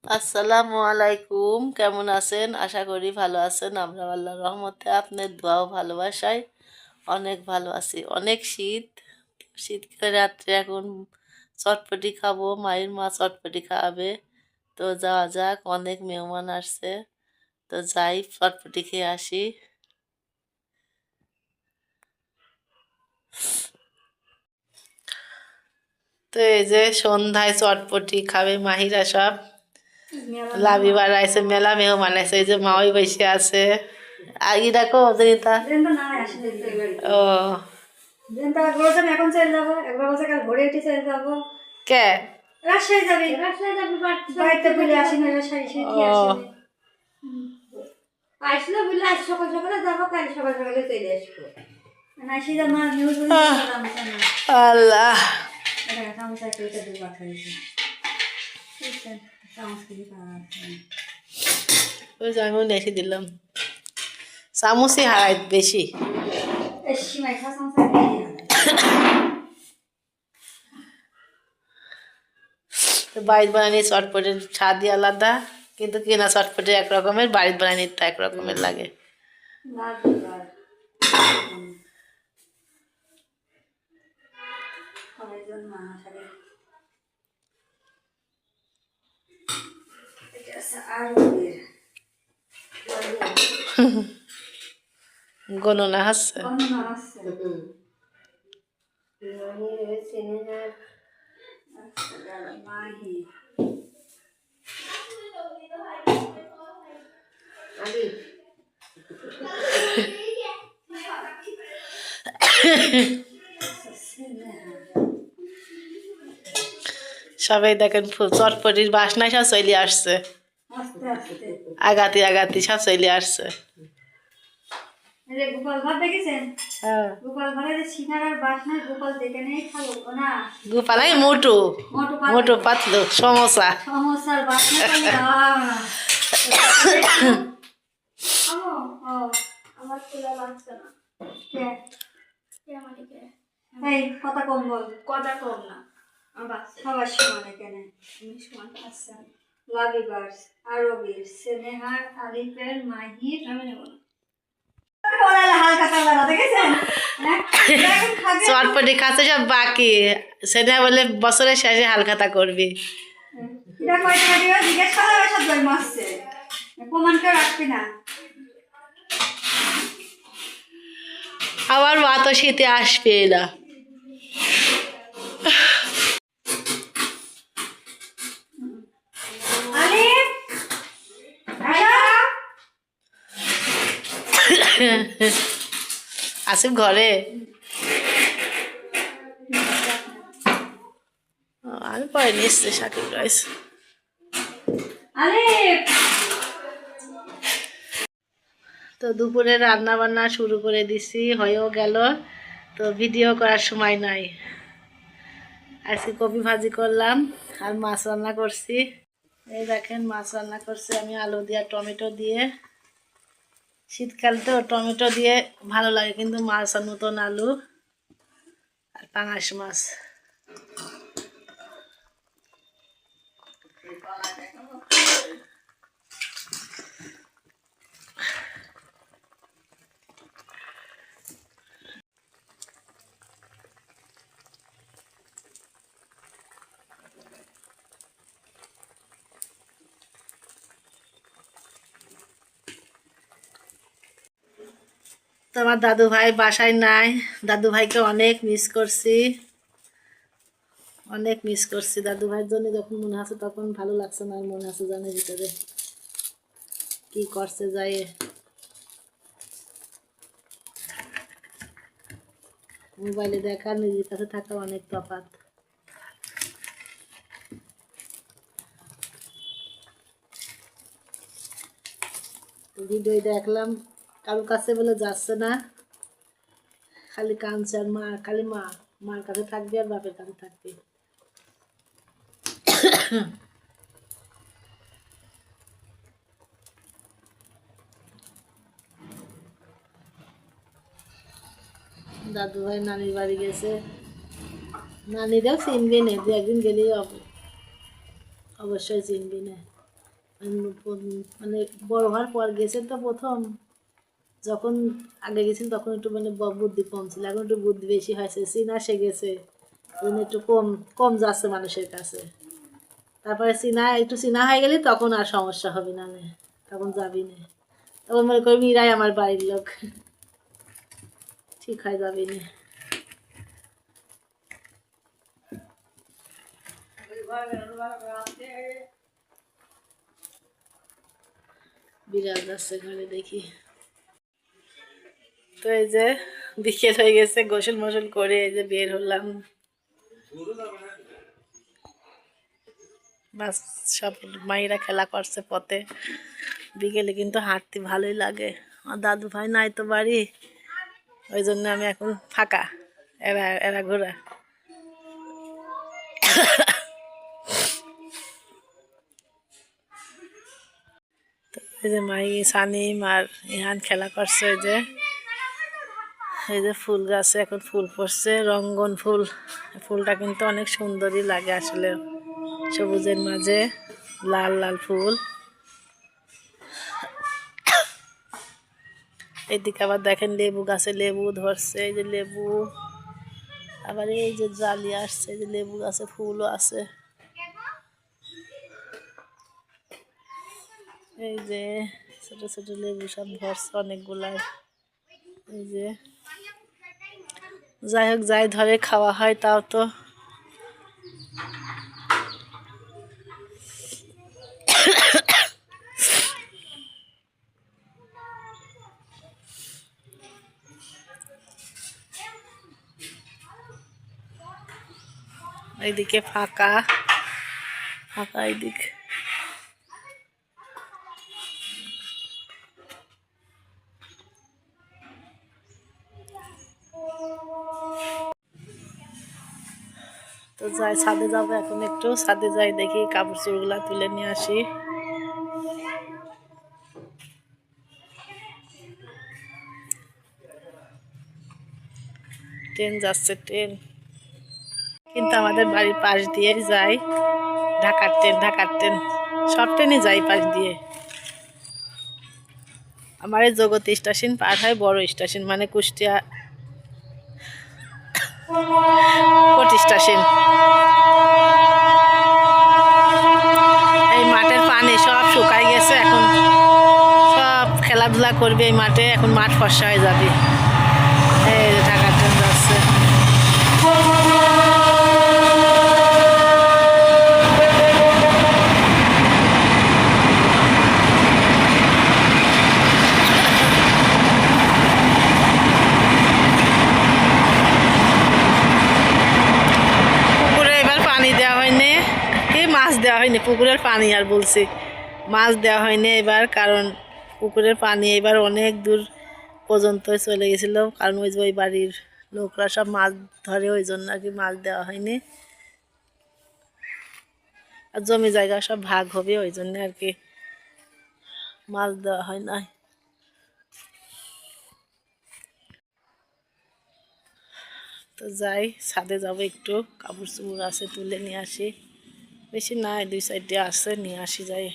আসসালামু আলাইকুম, কেমন আছেন? আশা করি ভালো আছেন। আমরা আল্লাহর রহমতে আপনার দোয়া ও ভালোবাসায় অনেক ভালো আছি। অনেক শীত, শীতকালে রাত্রে এখন চটপটি খাবো, মায়ের মা চটপটি খাওয়াবে। তো যাওয়া যাক, অনেক মেহমান আসছে। তো যাই, চটপটি খেয়ে আসি। তো এই যে সন্ধ্যায় চটপটি খাবে মাহিরা সব। লাভি বাড়াইছে, মেলা মেহমান আছে। এই যে মাওই বসে আছে। আগে দেখো অজনিতা। ও এখন চলে যাবো, একবার বলছে কাল ভোরে উঠে চলে যাবো। কে রাজশাহী যাবি? বাড়িতে বলে আসি না, রাজশাহী ও আসেনি। আসলে বললে আজ সকাল সকালে যাবো, কাল সকাল সকালে চলে আসবো। আসি যা মা নিউজ আল্লাহ, চামচা এটা দুবার খাইছে। চামচ কিনে ওই যে আমিও রেখে দিলাম। চামচই হারাই বেশি। সীমাই খা চামচা দিয়ে বাড়ির বানানি চটপটির স্বাদই আলাদা, কিন্তু কেনা চটপটি এক রকমের, বাড়ির বানানিটা এক রকমের লাগে। গণনা হচ্ছে। সবাই দেখেন চটপটির বাসনায় সব চলে আসছে, আগাতি আগাতি সব চলে আসছে। গোপাল ভাত দেখেছেন? হ্যাঁ, গোপাল ভাতের সিঙ্গারার বাসনায় গোপাল দেখে নেই খাবো না। গোপালাই মোটু মোটু পাতলু সমোসা। সমস্যার বাসনা আমার খোলা লাগছে না। এই কথা কম বল। কথা কম না, সবার সমানে কেন সমান আসছে। লাভিবার্স, আরবির, সেনেহার, আলিফের, মাহির, আমি নেব না। চটপটি খাচ্ছে সব বাকি, সেটা বলে বছরের শেষে হালখাতা করবি। আবার মা তো শীতে আসবে না। আসিফ ঘরে? আমি পরে নিচ্ছি শাকিব রাইস। তো দুপুরে রান্না বান্না শুরু করে দিছি, হয়েও গেল। তো ভিডিও করার সময় নাই। আজকে কপি ভাজি করলাম আর মাছ রান্না করছি। এই দেখেন মাছ রান্না করছি আমি আলু দিয়ে টমেটো দিয়ে। শীতকাল তো টমেটো দিয়ে ভালো লাগে, কিন্তু মাছ আর নতুন আলু আর পাঙাশ মাছ। তো আমার দাদু ভাই বাসায় নাই, দাদু ভাইকে অনেক মিস করছি, অনেক মিস করছি। দাদু ভাইয়ের জন্য যখন মনে আছে তখন ভালো লাগছে না, মনে আছে জানের ভিতরে কি করছে যায়। মোবাইলে দেখা নিজের কাছে থাকা অনেক তফাৎ। ভিডিও দেখলাম, কারোর কাছে বলে যাচ্ছে না, খালি কাঁদছে। আর মা, খালি মার কাছে থাকবে আর বাপের কাছে থাকবে। দাদু ভাই নানির বাড়ি গেছে, নানিরাও চিনবি না, দু একদিন গেলেই অবশ্যই চিনবি না। মানে বড় হওয়ার পর গেছেন তো প্রথম, যখন আগে গেছিল তখন একটু মানে বুদ্ধি কম ছিল, এখন একটু বুদ্ধি বেশি হয়েছে, চিনা সে গেছে, ওই জন্য একটু কম কম যাচ্ছে মানুষের কাছে। তারপরে একটু চিনা হয়ে গেলে তখন আর সমস্যা হবে না, তখন যাবি না, তখন মনে করি মীরাই আমার বাড়ির লোক, ঠিক হয়ে যাবি না। বিড়াল যাচ্ছে ঘরে দেখি। তো এই যে বিকেল হয়ে গেছে, গোসল মোসল করে এই যে বের হলাম, বাস সব মায়েরা খেলা করছে পথে। বিকেলে কিন্তু হাঁটতে ভালোই লাগে, আমার দাদু ভাই নাই তো বাড়ি, ওই জন্য আমি এখন ফাঁকা, এরা এরা ঘোরা। এই যে মাই সানিম আর ইহান খেলা করছে, এই যে ফুল গাছে এখন ফুল পড়ছে, রঙ্গন ফুল, ফুলটা কিন্তু অনেক সুন্দরই লাগে আসলে, সবুজের মাঝে লাল লাল ফুল। এদিকে আবার দেখেন লেবু গাছে লেবু ধরছে, এই যে লেবু, আবার এই যে জালি আসছে, এই যে লেবু গাছে ফুলও আছে, এই যে ছোট ছোট লেবু সব ধরছে অনেকগুলাই। এই যে যাই হোক, যাই ধরে খাওয়া হয়, তাও তো এইদিকে ফাঁকা ফাঁকা, এইদিকে তো যাই, ছাদে যাবো এখন, একটু ছাদে যাই, দেখি কাপড় চোপড়গুলা তুলে নিয়ে আসি। ট্রেন যাচ্ছে, ট্রেন কিন্তু আমাদের বাড়ির পাশ দিয়ে যায়, ঢাকার ট্রেন, ঢাকার ট্রেন, সব ট্রেনই যায় পাশ দিয়ে। আমার এই জগতী স্টেশন পার হয় বড় স্টেশন, মানে কুষ্টিয়া কোট স্টেশন। এই মাঠের পানি সব শুকাই গেছে, এখন সব খেলাধুলা করবে এই মাঠে, এখন মাঠ ফর্সা হয়ে যাবে। এই ঢাকার ট্রেন যাচ্ছে। পুকুরে এবার পানি দেওয়া হয়নি, কি মাছ দেওয়া হয়নি, পুকুরের পানি আর বলছি, মাছ দেওয়া হয়নি এবার, কারণ পুকুরের পানি এবার অনেক দূর পর্যন্ত চলে গেছিল, কারণ ওই যে ওই বাড়ির লোকরা সব মাছ ধরে, ওই জন্য আর কি মাছ দেওয়া হয়নি, আর জমি জায়গা সব ভাগ হবে, ওই জন্য আর কি মাছ দেওয়া হয় না। তো যাই, ছাদে যাবো, একটু কাপড় চোপড় আছে তুলে নিয়ে আসি, বেশি নাই, 2-4টি আছে, নিয়ে আসি যাই।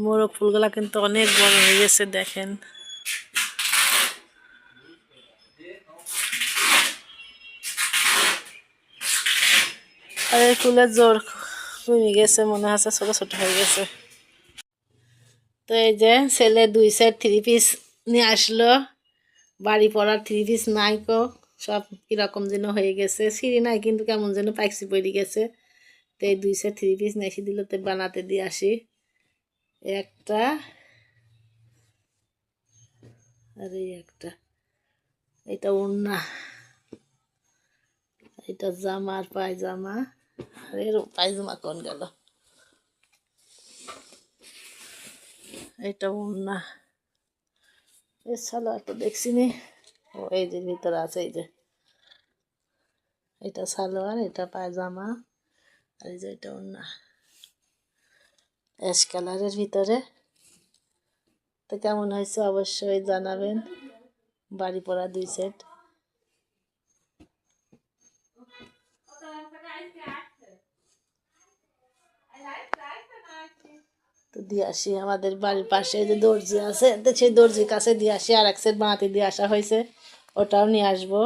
মোরগ ফুলগুলা কিন্তু অনেক বড় হয়ে গেছে, দেখেন। আর এই ফুলের জোর কমে গেছে, মনে হচ্ছে ছোট ছোট হয়ে গেছে। তো এই যে ছেলে 2 সেট 3 পিস নিয়ে আসলো, বাড়ি পড়ার 3 পিস নাই কো, সব কিরকম যেন হয়ে গেছে, সিঁড়ি নাই কিন্তু কেমন যেন পাইক্সি পড়ে গেছে। তো এই 2 সেট 3 পিস নিয়ে এসে দিল, তো বানাতে দিয়ে আসি একটা, আর এই একটা, এটা ওড়না, এটা জামা আর পায়জামা, আর এর পায়জামা কোন গেল, এটা ওড়না, এর সালোয়ার তো দেখছি নি, ও এই যে ভিতরে আছে, এই যে এটা সালোয়ার, এটা পায়জামা, আর এই যে এটা ওড়না। অ্যাশ কালারের ভিতরে। তো কেমন হয়েছে অবশ্যই জানাবেন। বাড়ি পড়া 2 সেট। তো দিয়ে আসি আমাদের বাড়ির পাশে যে দর্জি আছে, তো সেই দর্জির কাছে দিয়ে আসি। আর এক সেট বানাতে দিয়ে আসা হয়েছে, ওটাও নিয়ে আসবো।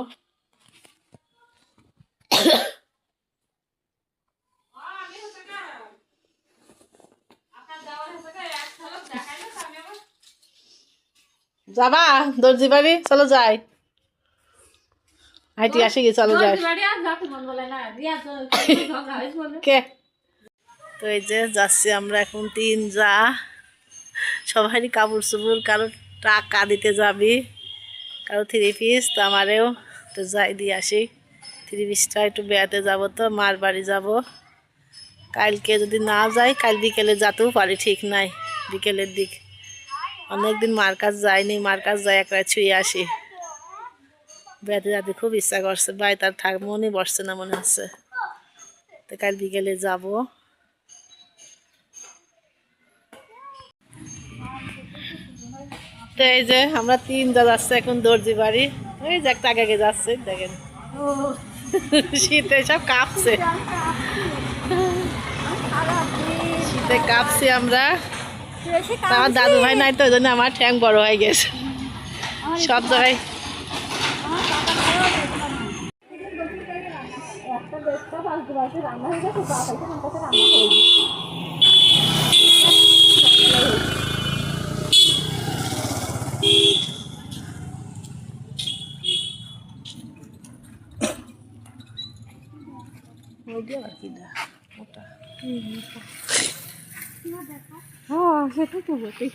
যাবা দর্জি বাড়ি? চলো যাই, হাইটি আসি গিয়ে, চলো যাই। কে? তো এই যে যাচ্ছি আমরা এখন 3 যা, সবারই কাপড় চোপড়, কারো টাকা দিতে যাবি, কারো 3 পিস। তো আমারেও তো যাই দিয়ে আসি 3 পিসটা। একটু বেড়াতে যাব, তো মার বাড়ি যাব কালকে। যদি না যাই কাল বিকেলে যেতেও পারি, ঠিক নাই, বিকেলের দিক। অনেকদিন মার কাছ যাইনি, মার কাছ যাই এক রাত ছুঁয়ে আসি। বেড়াতে যেতে খুব ইচ্ছা করছে, বাড়িতে আর থাক মনই বসছে না মনে হচ্ছে। তো কাল বিকেলে যাব। তো এই যে আমরা 3 যা যাচ্ছে এখন দর্জি বাড়ি। ওই যে একটা আগে যাচ্ছে, দেখেন শীতে সব কাঁপছে, শীতে কাঁপছি আমরা। আমার দাদু ভাই নাই, তো ওই জন্য আমার ঠ্যাং বড় হয়ে গেছে সব জায়গায়। হ্যাঁ সেটা তো বটেই,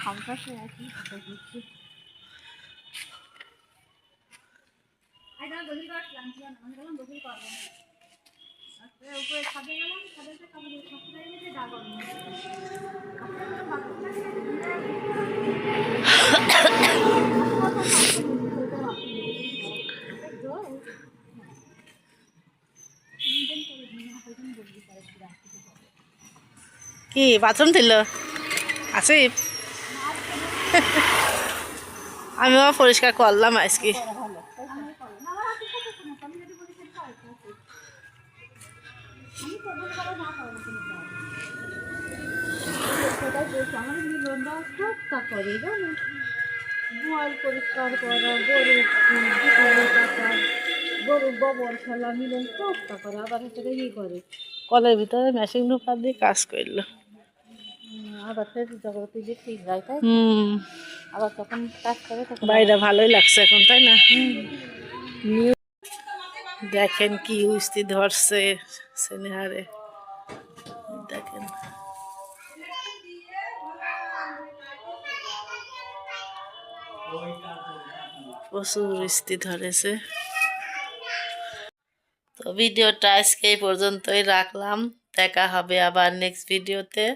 আমরা তো একই কথা বলছি। উপরে ছাদে গেলাম, ছাদে কি বাথরুম ছিল আসিফ? আমিও পরিষ্কার করলাম আজকে। গোয়াল পরিষ্কার করা, গরু গোবর ফেলা মিলন সবটা করে, আবার সেটা ইয়ে করে। কলের ভিতরে মেশিন ঢুকা দিয়ে কাজ করলো। আবার সে জগতে যে ঠিক যায়, তাই আবার তখন কাজ করে তখন বাড়িটা ভালোই লাগছে এখন, তাই না? দেখেন কি উস্তি ধরছে সেনেহারে, দেখেন প্রচুর উস্তি ধরেছে। তো ভিডিওটা আজকে এই পর্যন্তই রাখলাম। দেখা হবে আবার নেক্সট ভিডিওতে।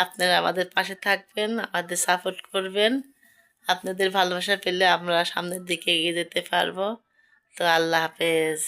আপনারা আমাদের পাশে থাকবেন, আমাদের সাপোর্ট করবেন। আপনাদের ভালোবাসা পেলে আমরা সামনের দিকে এগিয়ে যেতে পারবো। তো আল্লাহ হাফেজ।